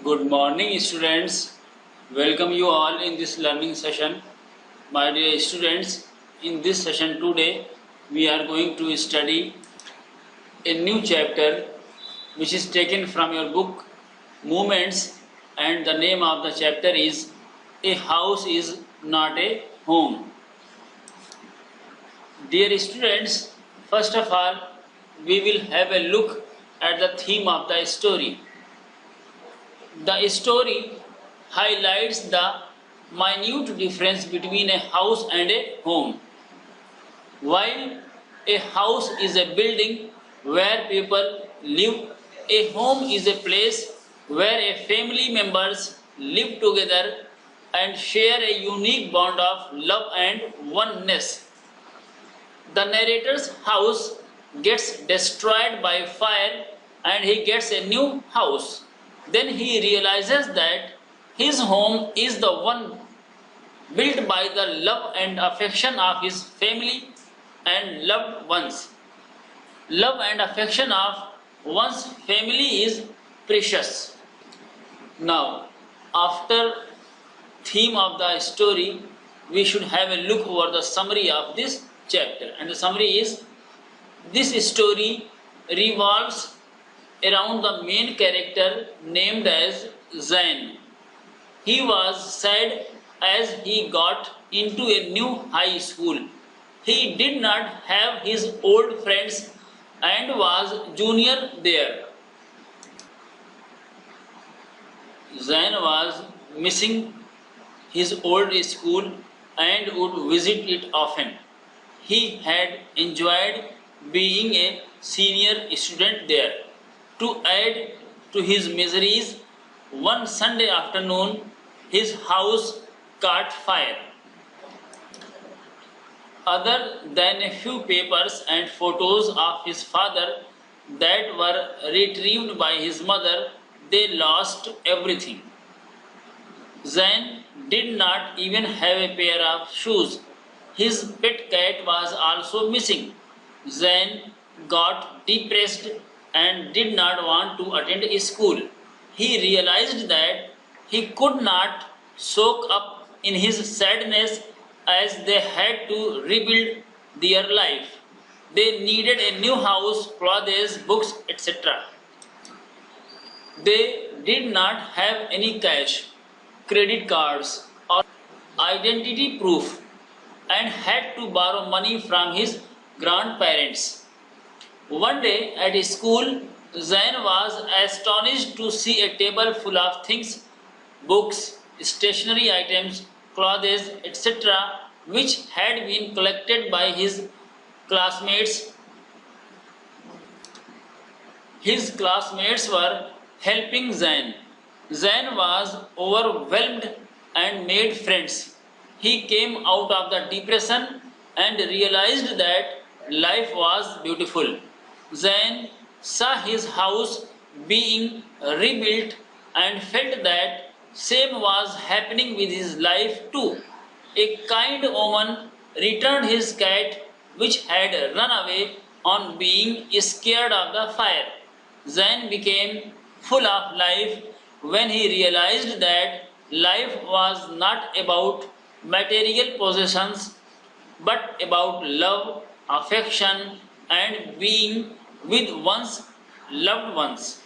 Good morning, students. Welcome you all in this learning session. My dear students, in this session today, we are going to study a new chapter which is taken from your book Movements, and the name of the chapter is A House is Not a Home. Dear students, first of all, we will have a look at the theme of the story. The story highlights the minute difference between a house and a home. While a house is a building where people live, a home is a place where a family members live together and share a unique bond of love and oneness. The narrator's house gets destroyed by fire and he gets a new house. Then he realizes that his home is the one built by the love and affection of his family and loved ones. Love and affection of one's family is precious. Now, after theme of the story, we should have a look over the summary of this chapter. And the summary is, this story revolves around the main character named as Zain. He was sad as he got into a new high school. He did not have his old friends and was junior there. Zain was missing his old school and would visit it often. He had enjoyed being a senior student there. To add to his miseries, one Sunday afternoon, his house caught fire. Other than a few papers and photos of his father that were retrieved by his mother, they lost everything. Zain did not even have a pair of shoes. His pet cat was also missing. Zain got depressed and did not want to attend school. He realized that he could not soak up in his sadness as they had to rebuild their life. They needed a new house, clothes, books, etc. They did not have any cash, credit cards, or identity proof and had to borrow money from his grandparents. One day at school, Zain was astonished to see a table full of things, books, stationery items, clothes, etc., which had been collected by his classmates. His classmates were helping Zain. Zain was overwhelmed and made friends. He came out of the depression and realized that life was beautiful. Zain saw his house being rebuilt and felt that same was happening with his life too. A kind woman returned his cat which had run away on being scared of the fire. Zain became full of life when he realized that life was not about material possessions but about love, affection, and being with one's loved ones.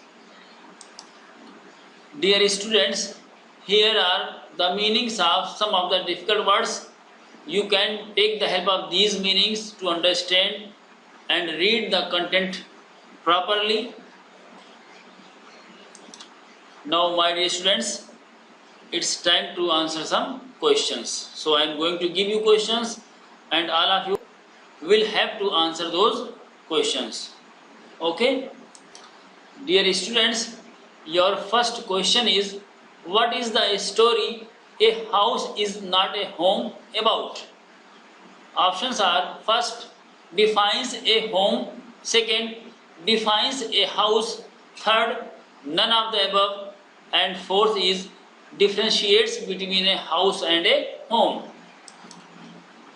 Dear students, here are the meanings of some of the difficult words. You can take the help of these meanings to understand and read the content properly. Now, my dear students, it's time to answer some questions. So I am going to give you questions and all of you will have to answer those questions. Okay? Dear students, your first question is, what is the story A House is Not a Home about? Options are, first, defines a home, second, defines a house, third, none of the above, and fourth is differentiates between a house and a home.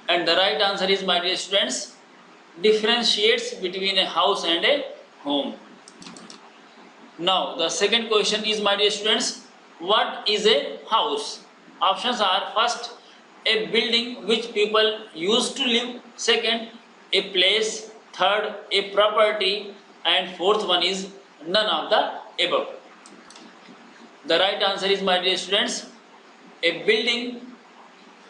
And the right answer is, my dear students, differentiates between a house and a home. Now, the second question is, my dear students, What is a house? Options are: first, a building which people used to live; second, a place; third, a property; and fourth one is none of the above. The right answer is, my dear students, a building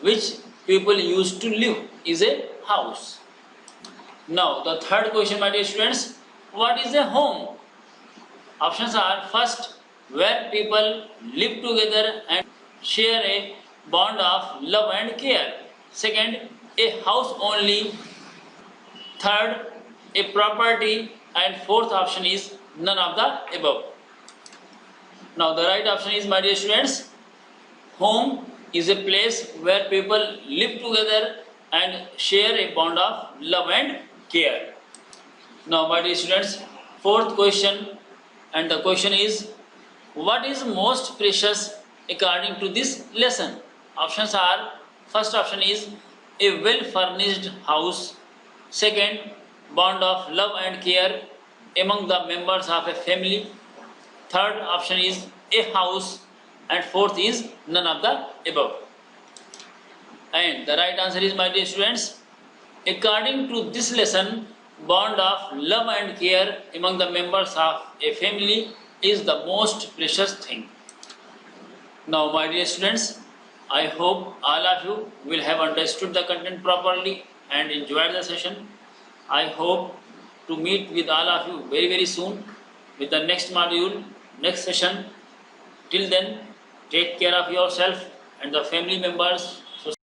which people used to live is a house. Now the third question, my dear students, what is a home? Options are: first, where people live together and share a bond of love and care; second, a house only; third, a property; and fourth option is none of the above. Now the right option is, my dear students, home is a place where people live together and share a bond of love and care. Now, my dear students, fourth question, and the question is, what is most precious according to this lesson? Options are: first option is a well furnished house; second, bond of love and care among the members of a family; third option is a house; and fourth is none of the above. And the right answer is, my dear students, according to this lesson, bond of love and care among the members of a family is the most precious thing. Now, my dear students, I hope all of you will have understood the content properly and enjoyed the session. I hope to meet with all of you very soon with the next module, next session. Till then, take care of yourself and the family members.